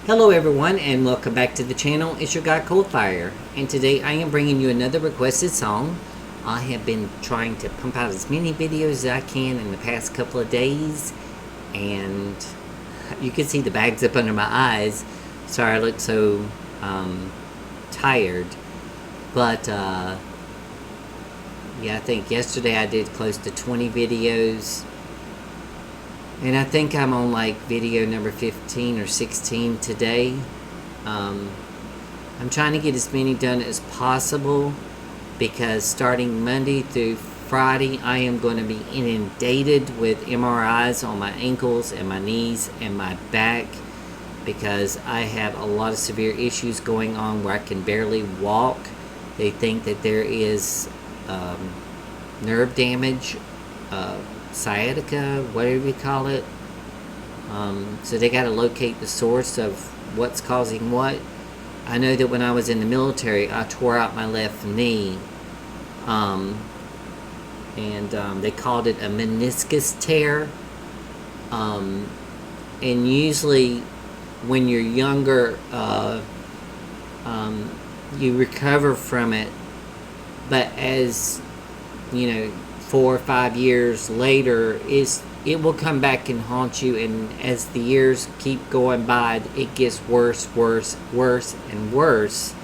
Hello everyone and welcome back to the channel. It's your guy Coldfire, and today I am bringing you another requested song. I have been trying to pump out as many videos as I can in the past couple of days, and you can see the bags up under my eyes. Sorry I look so tired, but yeah, I think yesterday I did close to 20 videos. And I think I'm on like video number 15 or 16 today. I'm trying to get as many done as possible because starting Monday through Friday, I am going to be inundated with MRIs on my ankles and my knees and my back because I have a lot of severe issues going on where I can barely walk. They think that there is nerve damage, sciatica, whatever you call it. So they got to locate the source of what's causing what. I know that when I was in the military, I tore out my left knee, and they called it a meniscus tear. And usually, when you're younger, you recover from it, but as you know, 4 or 5 years later, it will come back and haunt you, and as the years keep going by, it gets worse and worse,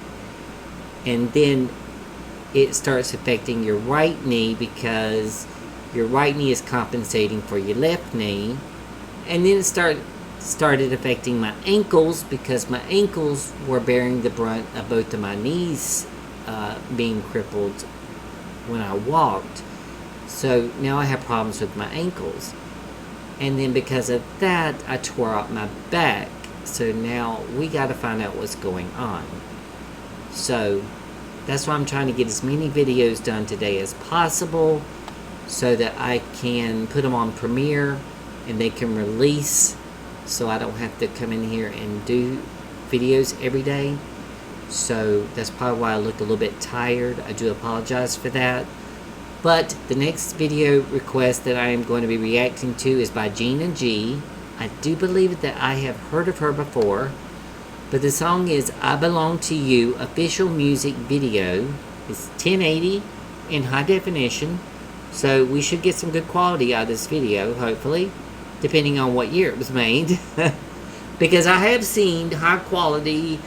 and then it starts affecting your right knee because your right knee is compensating for your left knee, and then it started affecting my ankles because my ankles were bearing the brunt of both of my knees being crippled when I walked. So now I have problems with my ankles. And then because of that, I tore out my back. So now we got to find out what's going on. So that's why I'm trying to get as many videos done today as possible so that I can put them on Premiere and they can release, so I don't have to come in here and do videos every day. So that's probably why I look a little bit tired. I do apologize for that. But the next video request that I am going to be reacting to is by Gina G. I do believe that I have heard of her before. But the song is I Belong to You official music video. It's 1080 in high definition. So we should get some good quality out of this video, hopefully. Depending on what year it was made. Because I have seen high quality,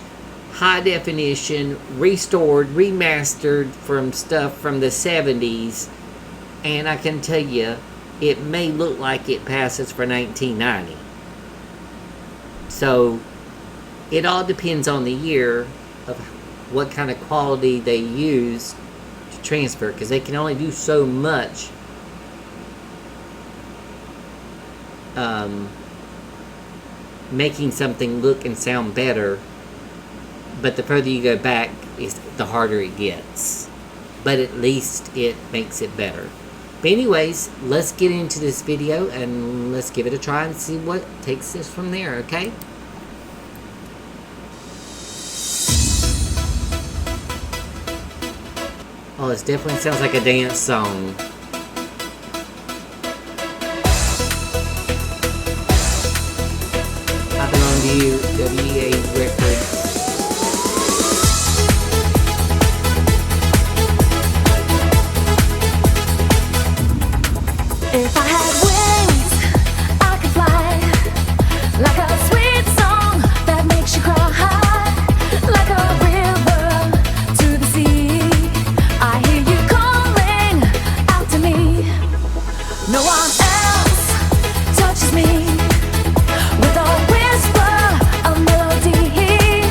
high definition, restored, remastered from stuff from the 70s, and I can tell you it may look like it passes for 1990. So it all depends on the year of what kind of quality they use to transfer, because they can only do so much making something look and sound better. But the further you go back, the harder it gets. But at least it makes it better. But anyways, let's get into this video and let's give it a try and see what takes us from there, okay? Oh, this definitely sounds like a dance song. I Belong to You, WEA Records. If I had wings, I could fly like a sweet song that makes you cry, like a river to the sea. I hear you calling out to me. No one else touches me with a whisper of melody.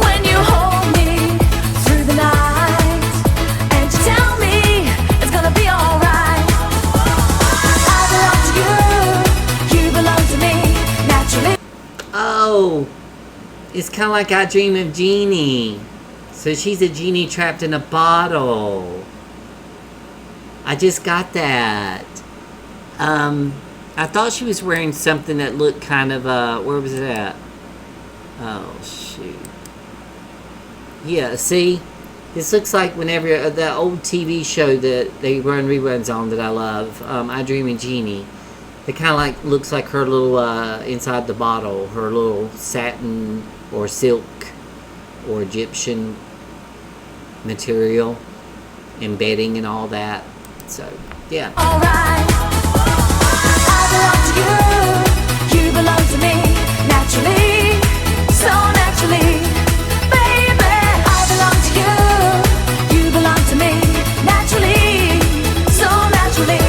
When you hold me through the night and you tell me it's gonna be alright. Oh, it's kind of like I Dream of Jeannie. So she's a genie trapped in a bottle. I just got that. I thought she was wearing something that looked kind of, where was it at? Oh, shoot. Yeah, see? This looks like whenever that old TV show that they run reruns on that I love, I Dream of Jeannie. It kind of like looks like her little inside the bottle, her little satin or silk or Egyptian material, embedding and all that. So yeah. Alright, I belong to you, you belong to me, naturally, so naturally. Baby, I belong to you, you belong to me, naturally, so naturally.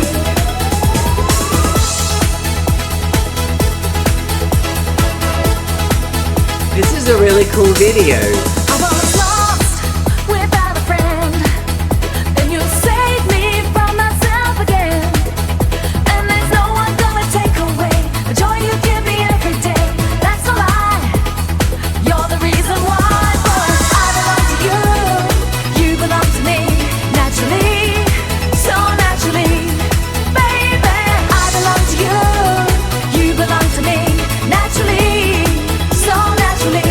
This is a really cool video. I was lost without a friend, then you saved me from myself again. And there's no one gonna take away the joy you give me every day. That's a lie, you're the reason why. Boy, I belong to you, you belong to me, naturally, so naturally. Baby, I belong to you, you belong to me, naturally, so naturally.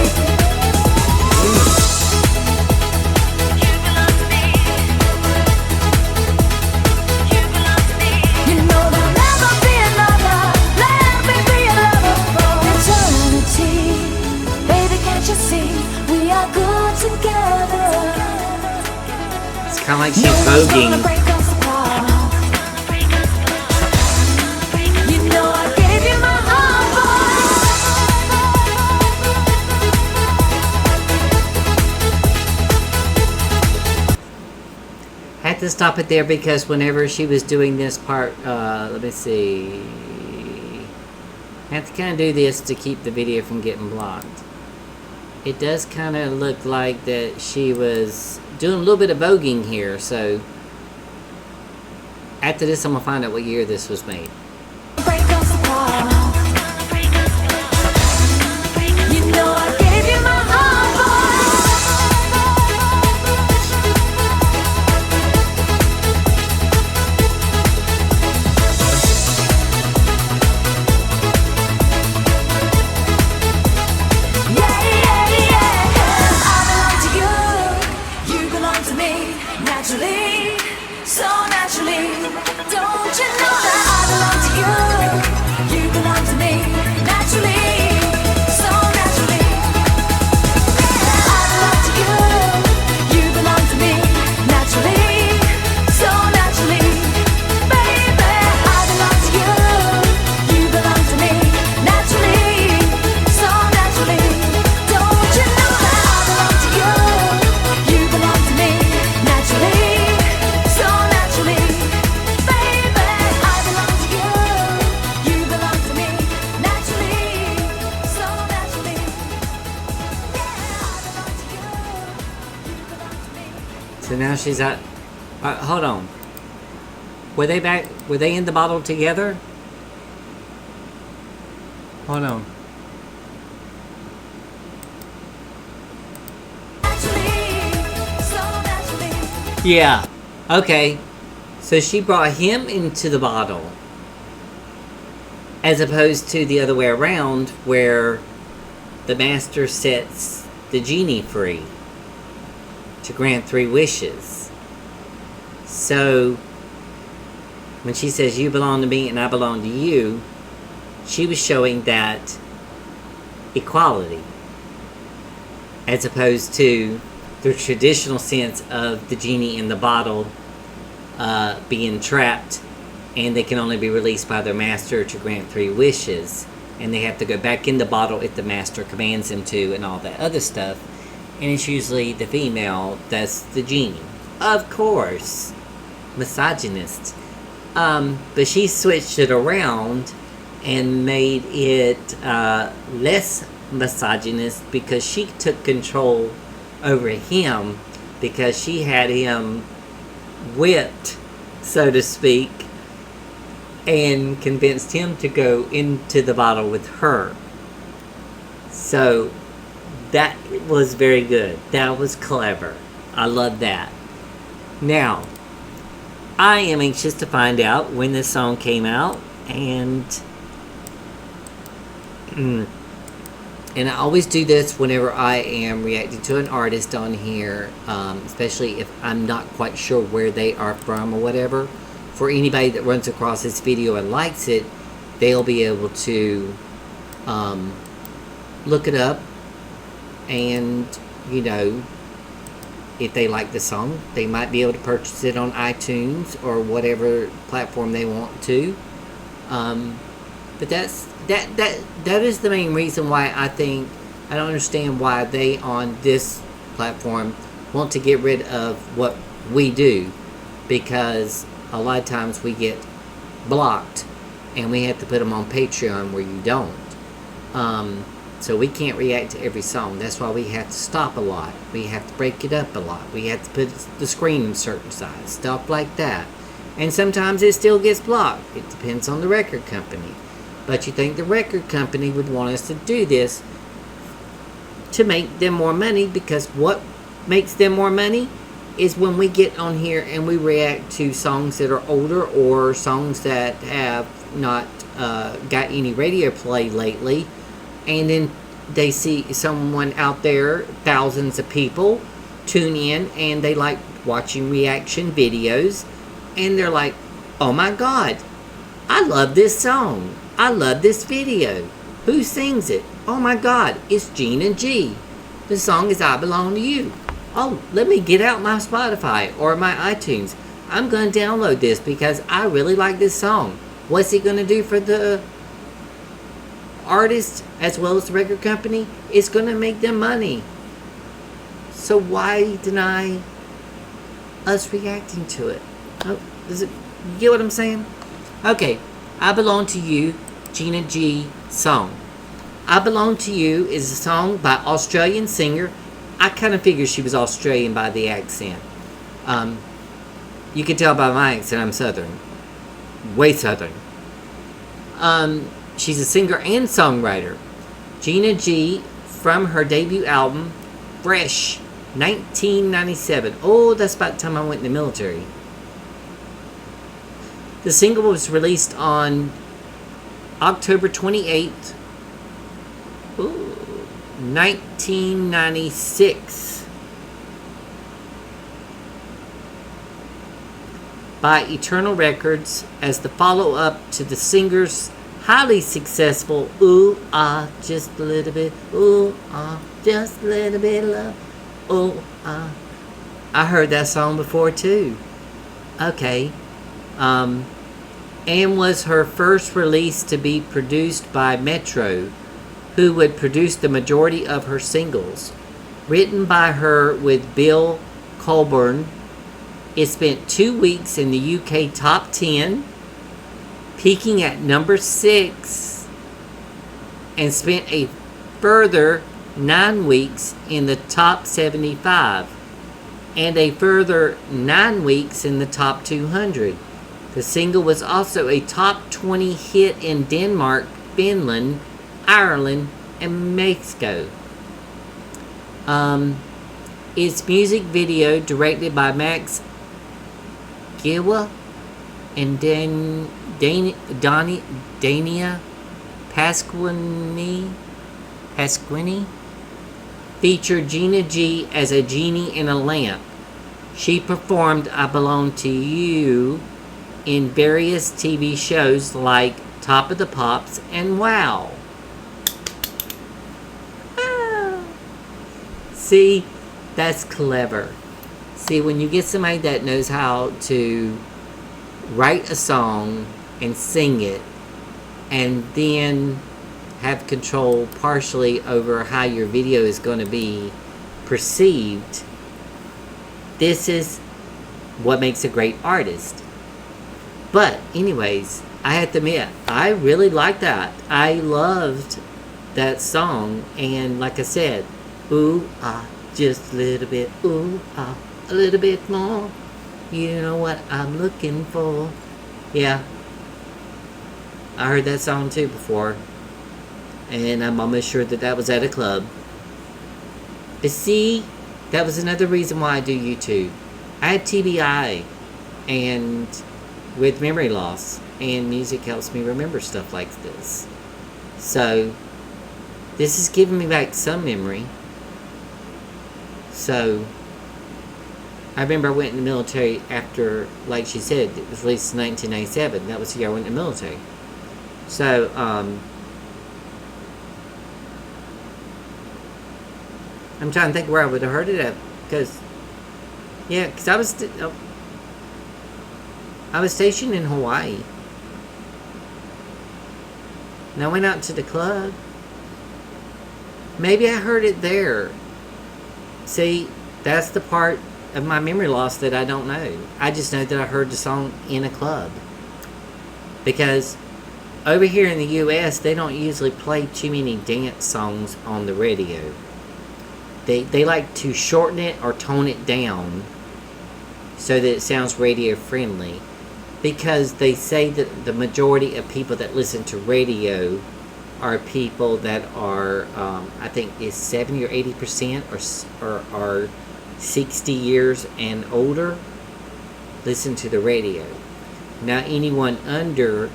You know there'll never be another. Let me be a lover for eternity. Baby, can't you see we are good together? It's kind of like she's No one's gonna voguing. break us apart. You know I gave you my heart, Had to stop it there because whenever she was doing this part, let me see. Had to kind of do this to keep the video from getting blocked. It does kind of look like that she was doing a little bit of voguing here, so after this I'm gonna find out what year this was made. break us apart. You know I gave you my heart, yeah, yeah, yeah. I belong to you, you belong to me, naturally, so naturally. Don't you know that I belong to you, you belong to me, naturally, so naturally. I belong to you, you belong to me, naturally, so naturally. Baby, I belong to you, you belong to me, naturally, so naturally. Don't you know that I belong to you, you belong to me, naturally, so naturally. Baby, I belong to you, you belong to me, naturally, so naturally. Yeah, I belong to you, you belong to me. So now she's at. Hold on. Were they back? Were they in the bottle together? Hold on. Yeah. Okay. So she brought him into the bottle, as opposed to the other way around, where the master sets the genie free to grant 3 wishes. So when she says you belong to me and I belong to you, she was showing that equality, as opposed to the traditional sense of the genie in the bottle being trapped and they can only be released by their master to grant 3 wishes, and they have to go back in the bottle if the master commands them to, and all that other stuff. And it's usually the female that's the genie, of course, misogynist. But she switched it around and made it less misogynist, because she took control over him, because she had him whipped, so to speak, and convinced him to go into the bottle with her. So that was very good. That was clever. I love that. Now, I am anxious to find out when this song came out, and I always do this whenever I am reacting to an artist on here, especially if I'm not quite sure where they are from or whatever. For anybody that runs across this video and likes it, they'll be able to look it up, and if they like the song, they might be able to purchase it on iTunes or whatever platform they want to. But that is the main reason why I don't understand why they on this platform want to get rid of what we do, because a lot of times we get blocked and we have to put them on Patreon where you don't. So we can't react to every song. That's why we have to stop a lot. We have to break it up a lot. We have to put the screen in a certain size, stuff like that. And sometimes it still gets blocked. It depends on the record company. But you think the record company would want us to do this to make them more money, because what makes them more money is when we get on here and we react to songs that are older or songs that have not got any radio play lately. And then they see someone out there, thousands of people tune in, and they like watching reaction videos, and they're like, oh my god, I love this song, I love this video, who sings it? Oh my god, it's Gina G. The song is I Belong to You. Oh, let me get out my Spotify or my iTunes. I'm going to download this because I really like this song. What's it going to do for the artist as well as the record company? It's going to make them money. So why deny us reacting to it? Oh, you get what I'm saying? Okay, I Belong to You, Gina G song. I Belong to You is a song by Australian singer. I kind of figured she was Australian by the accent. You can tell by my accent I'm Southern. Way Southern. She's a singer and songwriter. Gina G, from her debut album, Fresh, 1997. Oh, that's about the time I went in the military. The single was released on October 28th, 1996. By Eternal Records as the follow-up to the singer's highly successful Ooh Ah Just a Little Bit, Ooh Ah Just a Little Bit of Love, Ooh Ah. I heard that song before too. Okay. And was her first release to be produced by Metro, who would produce the majority of her singles. Written by her with Bill Colburn, it spent 2 weeks in the UK top 10, peaking at number 6, and spent a further 9 weeks in the top 75, and a further 9 weeks in the top 200. The single was also a top 20 hit in Denmark, Finland, Ireland, and Mexico. Its music video, directed by Max Giwa and Dania Pasquini, featured Gina G as a genie in a lamp. She performed I Belong to You in various TV shows like Top of the Pops and Wow. See, that's clever. See, when you get somebody that knows how to write a song and sing it, and then have control partially over how your video is going to be perceived, this is what makes a great artist. But anyways, I have to admit, I really like that. I loved that song, and like I said, ooh ah, just a little bit, ooh ah, a little bit more, you know what I'm looking for. Yeah, I heard that song too before, and I'm almost sure that was at a club. But see, that was another reason why I do YouTube. I had TBI, and with memory loss, and music helps me remember stuff like this. So this is giving me back some memory. So I remember I went in the military after, like she said, it was released in 1997. That was the year I went in the military. So, I'm trying to think where I would have heard it at, because I was stationed in Hawaii, and I went out to the club. Maybe I heard it there. See, that's the part of my memory loss that I don't know. I just know that I heard the song in a club, because over here in the U.S., they don't usually play too many dance songs on the radio. They like to shorten it or tone it down so that it sounds radio friendly, because they say that the majority of people that listen to radio are people that are, I think is 70 or 80% or are 60 years and older listen to the radio. Now anyone under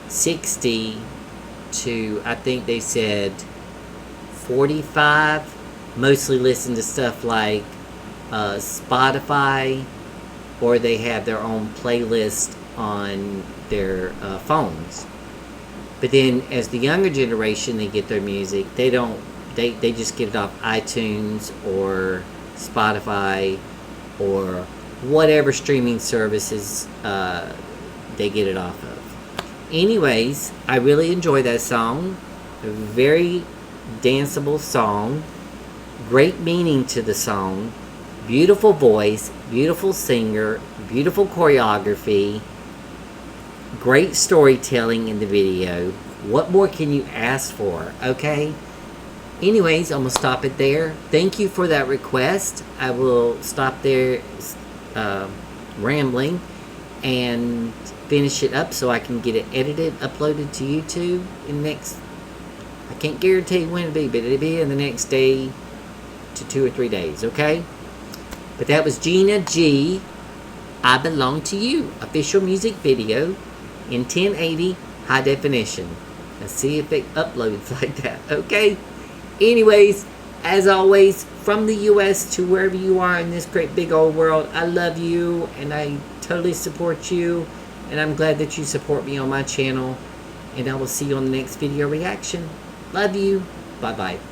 60 to, I think they said 45, mostly listen to stuff like Spotify, or they have their own playlist on their phones. But then as the younger generation, they get their music, they just get it off iTunes or Spotify or whatever streaming services they get it off of. Anyways, I really enjoy that song. A very danceable song. Great meaning to the song. Beautiful voice. Beautiful singer. Beautiful choreography. Great storytelling in the video. What more can you ask for? Okay? Anyways, I'm going to stop it there. Thank you for that request. I will stop there rambling and finish it up so I can get it edited, uploaded to YouTube in the next, I can't guarantee when it'll be, but it'll be in the next day to 2 or 3 days, okay? But that was Gina G, I Belong to You, official music video in 1080 high definition. Let's see if it uploads like that, okay? Anyways, as always, from the US to wherever you are in this great big old world, I love you and I totally support you, and I'm glad that you support me on my channel, and I will see you on the next video reaction. Love you. Bye-bye.